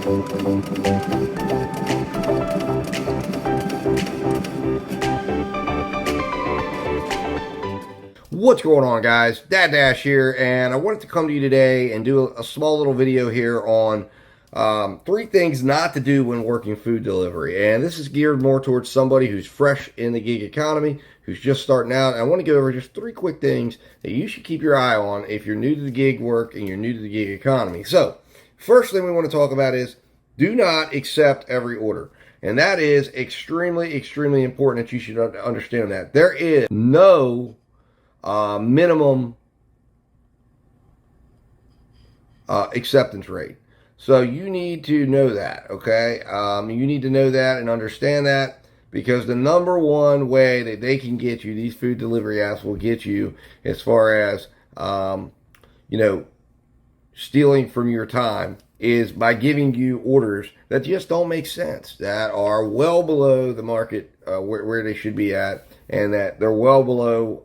What's going on, guys? DadDash here, and I wanted to come to you today and do a small little video here on 3 things not to do when working food delivery. And this is geared more towards somebody who's fresh in the gig economy, who's just starting out. And I want to go over just 3 quick things that you should keep your eye on if you're new to the gig work and you're new to the gig economy. So, first thing we want to talk about is do not accept every order. And that is extremely, extremely important that you should understand that. There is no minimum acceptance rate. So you need to know that, okay? You need to know that and understand that, because the number one way that they can get you, these food delivery apps will get you as far as, stealing from your time, is by giving you orders that just don't make sense, that are well below the market where they should be at, and that they're well below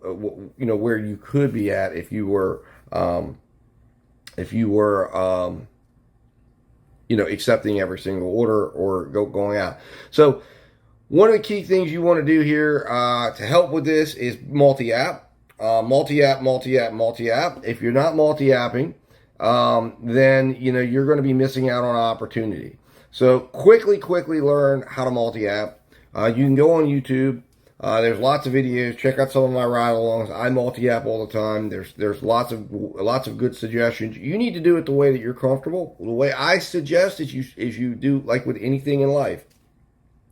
where you could be at if you were accepting every single order or going out. So one of the key things you want to do here to help with this is MultiApp. MultiApp. If you're not multi-apping, then you're going to be missing out on an opportunity. So quickly learn how to multi-app. You can go on YouTube. There's lots of videos. Check out some of my ride-alongs. I multi-app all the time. There's lots of good suggestions. You need to do it the way that you're comfortable. The way I suggest is you do like with anything in life.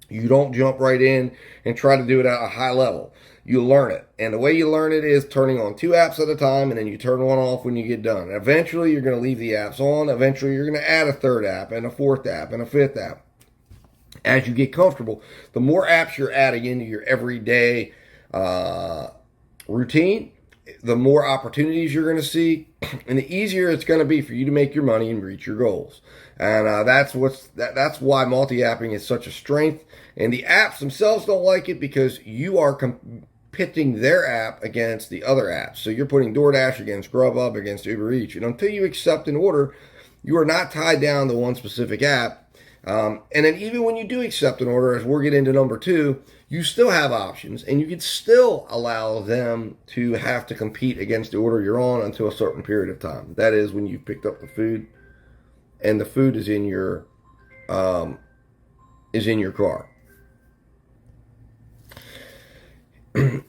You don't jump right in and try to do it at a high level. You learn it. And the way you learn it is turning on 2 apps at a time, and then you turn one off when you get done. Eventually, you're going to leave the apps on. Eventually, you're going to add a 3rd app and a 4th app and a 5th app. As you get comfortable, the more apps you're adding into your everyday routine, the more opportunities you're going to see, and the easier it's going to be for you to make your money and reach your goals. And that's why multi-apping is such a strength. And the apps themselves don't like it because you are pitting their app against the other apps. So you're putting DoorDash against Grubhub against Uber Eats. And until you accept an order, you are not tied down to one specific app. And then even when you do accept an order, as we'll get into number 2, you still have options, and you can still allow them to have to compete against the order you're on until a certain period of time. That is when you've picked up the food, and the food is in your car.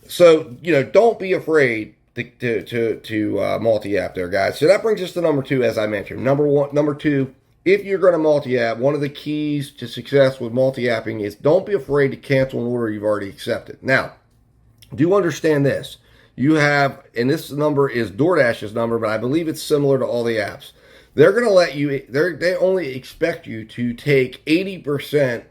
So don't be afraid to multi-app there, guys. So that brings us to number 2, as I mentioned. Number 2. If you're going to multi-app, one of the keys to success with multi-apping is don't be afraid to cancel an order you've already accepted. Now, do understand this. You have, and this number is DoorDash's number, but I believe it's similar to all the apps. They're going to let you, they only expect you to take 80%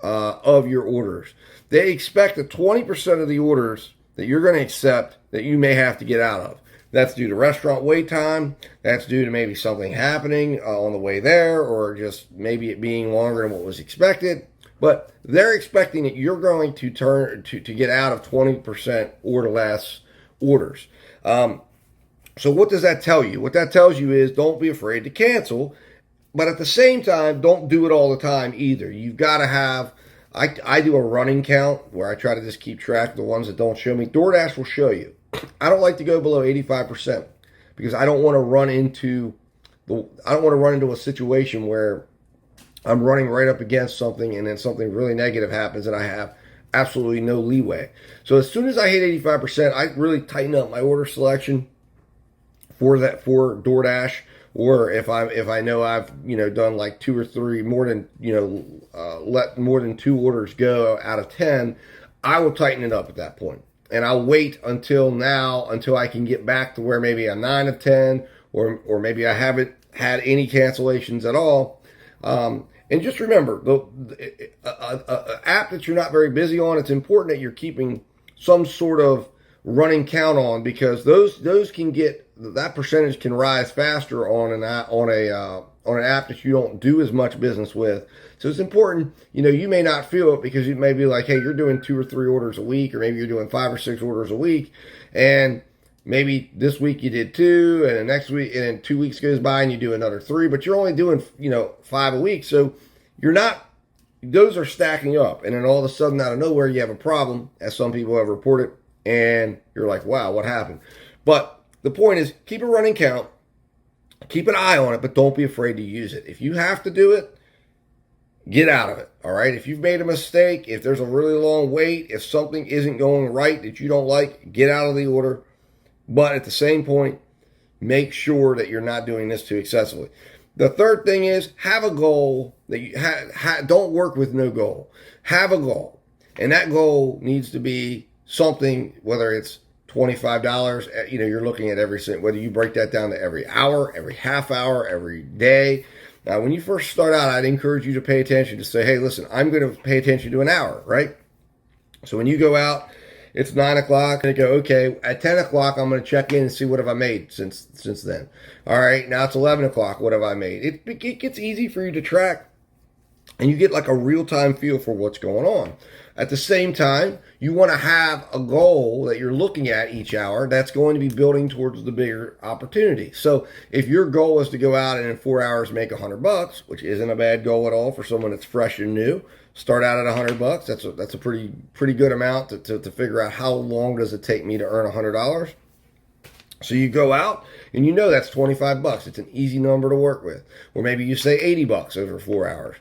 of your orders. They expect that 20% of the orders that you're going to accept that you may have to get out of. That's due to restaurant wait time. That's due to maybe something happening on the way there, or just maybe it being longer than what was expected. But they're expecting that you're going to get out of 20% or less orders. So what does that tell you? What that tells you is don't be afraid to cancel, but at the same time, don't do it all the time either. You've got to have, I do a running count where I try to just keep track of the ones that don't show me. DoorDash will show you. I don't like to go below 85% because I don't want to run into a situation where I'm running right up against something and then something really negative happens and I have absolutely no leeway. So as soon as I hit 85%, I really tighten up my order selection for DoorDash. Or if I know I've done like 2 or 3 let more than 2 orders go out of 10, I will tighten it up at that point. And I'll wait until I can get back to where maybe I'm 9 of 10, or maybe I haven't had any cancellations at all. And just remember, the app that you're not very busy on, it's important that you're keeping some sort of running count on, because those can get, that percentage can rise faster on an app that you don't do as much business with. So it's important, you may not feel it because it may be like, hey, you're doing 2 or 3 orders a week, or maybe you're doing 5 or 6 orders a week, and maybe this week you did 2, and the next week, and then 2 weeks goes by and you do another 3, but you're only doing, 5 a week. So you're not, those are stacking up. And then all of a sudden, out of nowhere, you have a problem, as some people have reported, and you're like, wow, what happened? But the point is, keep a running count, keep an eye on it, but don't be afraid to use it. If you have to do it, get out of it, all right? If you've made a mistake, if there's a really long wait, if something isn't going right that you don't like, get out of the order. But at the same point, make sure that you're not doing this too excessively. The third thing is, have a goal that you don't work with no goal. Have a goal. And that goal needs to be something, whether it's $25, you're looking at every cent, whether you break that down to every hour, every half hour, every day. Now, when you first start out, I'd encourage you to pay attention, to say, hey, listen, I'm going to pay attention to an hour, right? So when you go out, it's 9 o'clock, and you go, okay, at 10 o'clock, I'm going to check in and see what have I made since then. All right, now it's 11 o'clock, what have I made? It gets easy for you to track, and you get like a real-time feel for what's going on. At the same time, you want to have a goal that you're looking at each hour that's going to be building towards the bigger opportunity. So if your goal is to go out and in 4 hours make $100, which isn't a bad goal at all for someone that's fresh and new, start out at $100. That's a pretty good amount to figure out how long does it take me to earn $100. So you go out and that's $25. It's an easy number to work with. Or maybe you say $80 over 4 hours.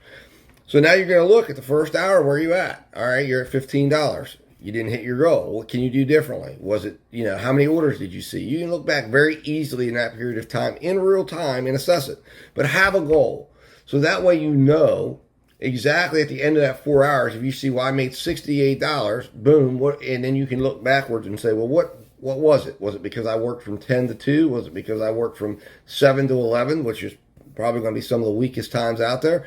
So now you're going to look at the first hour, where are you at? All right, you're at $15. You didn't hit your goal. What can you do differently? Was it, how many orders did you see? You can look back very easily in that period of time, in real time, and assess it. But have a goal. So that way exactly at the end of that 4 hours, if you see, well, I made $68, boom, and then you can look backwards and say, well, what was it? Was it because I worked from 10 to 2? Was it because I worked from 7 to 11, which is probably going to be some of the weakest times out there?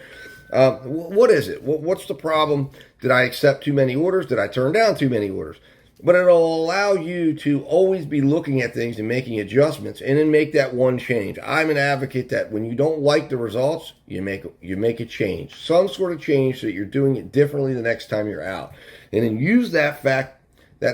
What is it? What's the problem? Did I accept too many orders? Did I turn down too many orders? But it'll allow you to always be looking at things and making adjustments, and then make that one change. I'm an advocate that when you don't like the results, you make a change, some sort of change, so that you're doing it differently the next time you're out. And then use that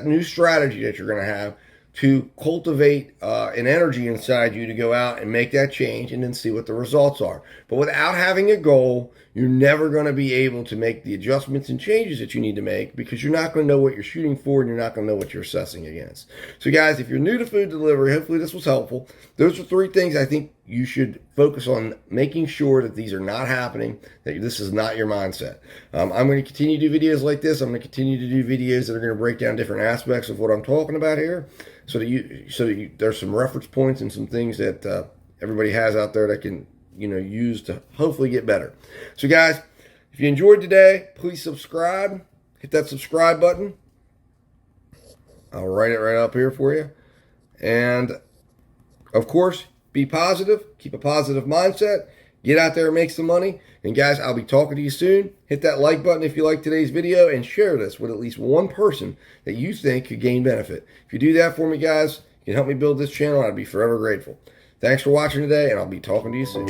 new strategy that you're going to have to cultivate an energy inside you to go out and make that change, and then see what the results are. But without having a goal, you're never going to be able to make the adjustments and changes that you need to make, because you're not going to know what you're shooting for, and you're not going to know what you're assessing against. So guys, if you're new to food delivery, hopefully this was helpful. Those are 3 things I think you should focus on, making sure that these are not happening, that this is not your mindset. I'm going to continue to do videos like this. I'm going to continue to do videos that are going to break down different aspects of what I'm talking about here, so that there's some reference points and some things that everybody has out there that can use to hopefully get better. So guys, if you enjoyed today, please subscribe. Hit that subscribe button. I'll write it right up here for you. And of course, be positive. Keep a positive mindset. Get out there and make some money. And guys, I'll be talking to you soon. Hit that like button if you like today's video, and share this with at least one person that you think could gain benefit. If you do that for me, guys, you can help me build this channel. I'd be forever grateful. Thanks for watching today, and I'll be talking to you soon.